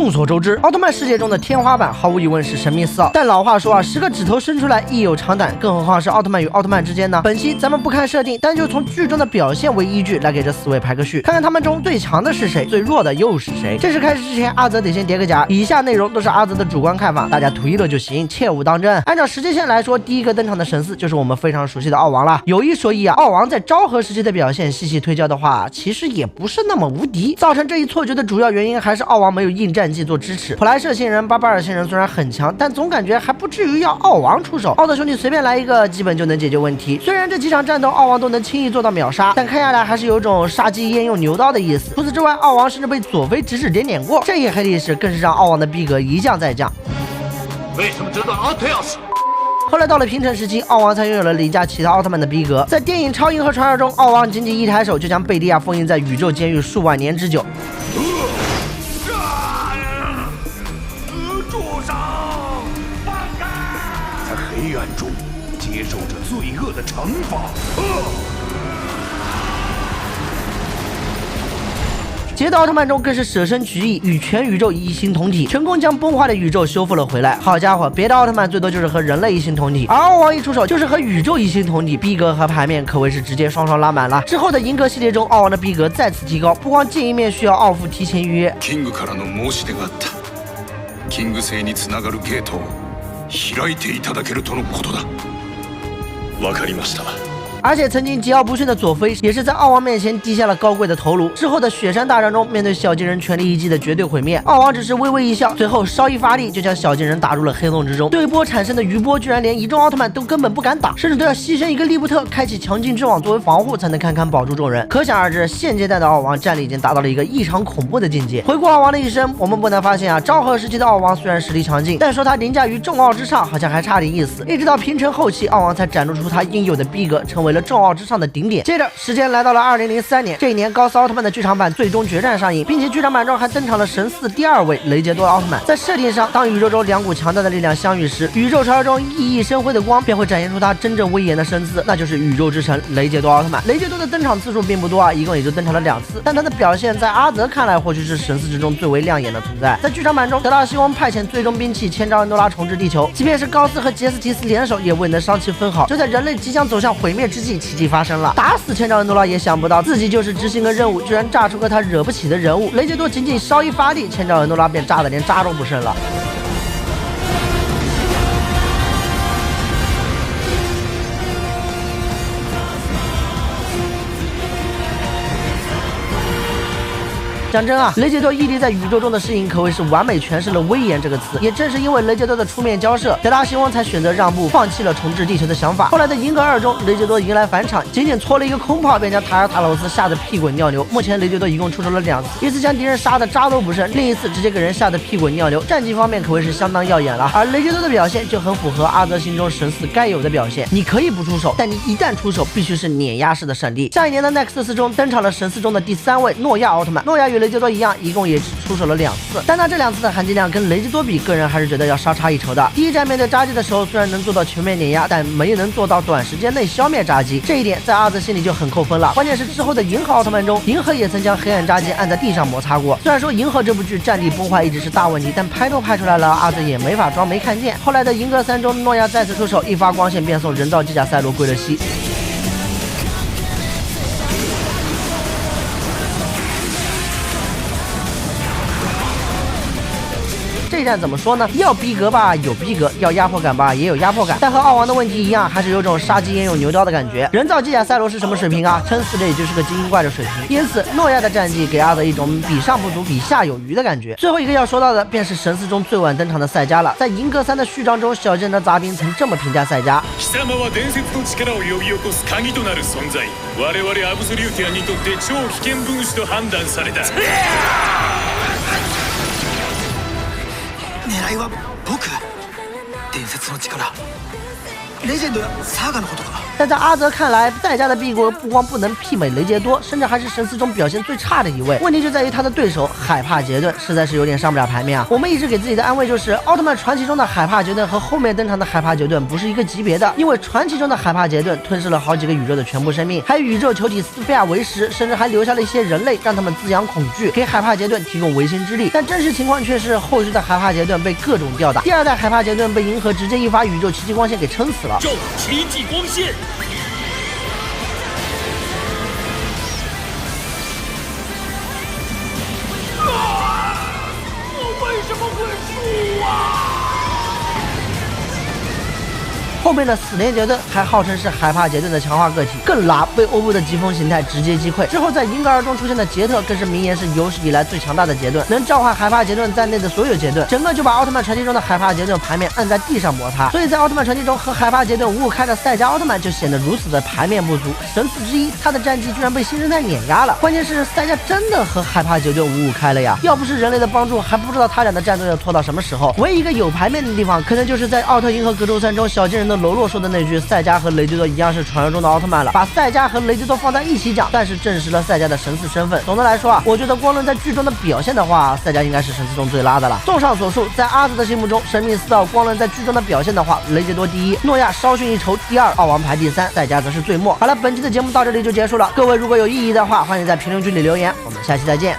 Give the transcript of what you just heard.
众所周知，奥特曼世界中的天花板毫无疑问是神秘四奥，但老话说啊，10个指头伸出来亦有长短，更何况是奥特曼与奥特曼之间呢？本期咱们不看设定，单就从剧中的表现为依据来给这4位排个序，看看他们中最强的是谁，最弱的又是谁。正式开始之前，阿泽得先叠个甲，以下内容都是阿泽的主观看法，大家图一乐就行，切勿当真。按照时间线来说，第一个登场的神4就是我们非常熟悉的奥王了。有一说一啊，奥王在昭和时期的表现，细细推敲的话，其实也不是那么无敌。造成这一错觉的主要原因还是奥王没有硬战绩做支持。普莱舍星人、巴巴尔星人虽然很强，但总感觉还不至于要奥王出手。奥特兄弟随便来一个，基本就能解决问题。虽然这几场战斗奥王都能轻易做到秒杀，但看下来还是有种杀鸡焉用牛刀的意思。除此之外，奥王甚至被佐菲指指点点过，这一黑历史更是让奥王的逼格一降再降。为什么知道阿特亚斯？后来到了平成时期，奥王才拥有了凌驾其他奥特曼的逼格。在电影《超银河传说》中，奥王仅仅一抬手就将贝利亚封印在宇宙监狱数万年之久。住手！放开！在黑暗中接受着罪恶的惩罚。捷德奥特曼中更是舍身取义，与全宇宙一心同体，成功将崩坏的宇宙修复了回来。好家伙，别的奥特曼最多就是和人类一心同体，而奥王一出手就是和宇宙一心同体，逼格和牌面可谓是直接双双拉满了。之后的银河系列中，奥王的逼格再次提高，不光见一面需要奥父提前预约。キングからの申し出があった。キング星につながるゲートを開いていただけるとのことだ。わかりました。而且曾经桀骜不驯的佐菲也是在奥王面前低下了高贵的头颅。之后的雪山大战中，面对小金人全力一击的绝对毁灭，奥王只是微微一笑，随后稍一发力就将小金人打入了黑洞之中。对波产生的余波居然连一众奥特曼都根本不敢打，甚至都要牺牲一个利布特，开启强劲之网作为防护，才能堪堪保住众人。可想而知，现阶段的奥王战力已经达到了一个异常恐怖的境界。回顾奥王的一生，我们不难发现啊，昭和时期的奥王虽然实力强劲，但说他凌驾于众奥之上，好像还差点意思。一直到平成后期，奥王才展露出他应有的逼格，成为了众奥之上的顶点。接着，时间来到了2003年，这一年高斯奥特曼的剧场版最终决战上映，并且剧场版中还登场了神4第2位雷杰多奥特曼。在设定上，当宇宙中2股强大的力量相遇时，宇宙传说中熠熠生辉的光便会展现出他真正威严的身姿，那就是宇宙之神雷杰多奥特曼。雷杰多的登场次数并不多啊，一共也就登场了2次，但他的表现在阿泽看来或许是神4之中最为亮眼的存在。在剧场版中，德拉西翁派遣最终兵器千兆恩多拉重置地球，即便是高斯和杰斯提斯联手，也未能伤其分毫。就在人类即将走向毁灭之际，奇迹发生了。打死千兆恩多拉也想不到自己就是执行个任务，居然炸出个他惹不起的人物。雷杰多仅仅稍一发力，千兆恩多拉便炸得连渣都不剩了。讲真啊，雷杰多屹立在宇宙中的身影可谓是完美诠释了威严这个词。也正是因为雷杰多的出面交涉，德拉西翁才选择让步，放弃了重置地球的想法。后来的银河2中，雷杰多迎来返场，仅仅搓了一个空炮，便将塔尔塔罗斯吓得屁滚尿流。目前雷杰多一共出手了2次，一次将敌人杀得渣都不剩，另一次直接给人吓得屁滚尿流。战绩方面可谓是相当耀眼了。而雷杰多的表现就很符合阿泽心中神4该有的表现，你可以不出手，但你一旦出手，必须是碾压式的胜利。下一年的 Next 中登场了神4中的第3位诺亚奥特曼，诺亚与雷杰多一样，一共也只出手了2次，但他这2次的含金量跟雷杰多比，个人还是觉得要稍差一筹的。第一战面对扎基的时候，虽然能做到全面碾压，但没能做到短时间内消灭扎基，这一点在阿泽心里就很扣分了。关键是之后的银河奥特曼中，银河也曾将黑暗扎基按在地上摩擦过。虽然说银河这部剧战力崩坏一直是大问题，但拍都拍出来了，阿泽也没法装没看见。后来的银河3中，诺亚再次出手，一发光线便送人造机甲赛罗归了西。这一战怎么说呢？要逼格吧，有逼格；要压迫感吧，也有压迫感。但和奥王的问题一样，还是有种杀鸡焉用牛刀的感觉。人造机甲赛罗是什么水平啊？撑死这也就是个精英怪的水平。因此，诺亚的战绩给阿泽一种比上不足，比下有余的感觉。最后一个要说到的，便是神4中最晚登场的赛迦了。在银河3的序章中，小金人的杂兵曾这么评价赛迦：貴様は伝説の力を呼び起こす鍵となる存在。我々アブソリューティアにとって超危険分子と判断された。狙いは僕。伝説の力レジェンドやサーガのことか。但在阿泽看来，赛迦的逼格不光不能媲美雷杰多，甚至还是神四中表现最差的一位。问题就在于他的对手海帕杰顿实在是有点上不了台面啊。我们一直给自己的安慰就是，奥特曼传奇中的海帕杰顿和后面登场的海帕杰顿不是一个级别的，因为传奇中的海帕杰顿吞噬了好几个宇宙的全部生命，还宇宙球体斯菲亚为食，甚至还留下了一些人类，让他们滋养恐惧，给海帕杰顿提供维新之力。但真实情况却是，后续的海帕杰顿被各种吊打，第二代海帕杰顿被银河直接一发宇宙奇迹光线给撑死了。咒奇迹光线。我为什么会输啊？后面的死连杰顿还号称是海帕杰顿的强化个体，更拉被欧布的疾风形态直接击溃。之后在银格尔中出现的杰特更是明言是有史以来最强大的杰顿，能召唤海帕杰顿在内的所有杰顿，整个就把奥特曼传奇中的海帕杰顿牌面按在地上摩擦。所以在奥特曼传奇中和海帕杰顿五五开的赛迦奥特曼就显得如此的牌面不足。神四之一，他的战绩居然被新生代碾压了。关键是赛迦真的和海帕杰顿五五开了呀！要不是人类的帮助，还不知道他俩的战斗要拖到什么时候。唯一一个有牌面的地方，可能就是在奥特银河格斗3中小金人的喽啰说的那句赛迦和雷杰多一样是传说中的奥特曼了，把赛迦和雷杰多放在一起讲，算是证实了赛迦的神四身份。总的来说啊，我觉得光论在剧中的表现的话，赛迦应该是神四中最拉的了。综上所述，在阿泽的心目中，神秘四奥光论在剧中的表现的话，雷杰多第一，诺亚稍逊一筹第二，奥王排第三，赛迦则是最末。好了，本期的节目到这里就结束了。各位如果有异议的话，欢迎在评论区里留言，我们下期再见。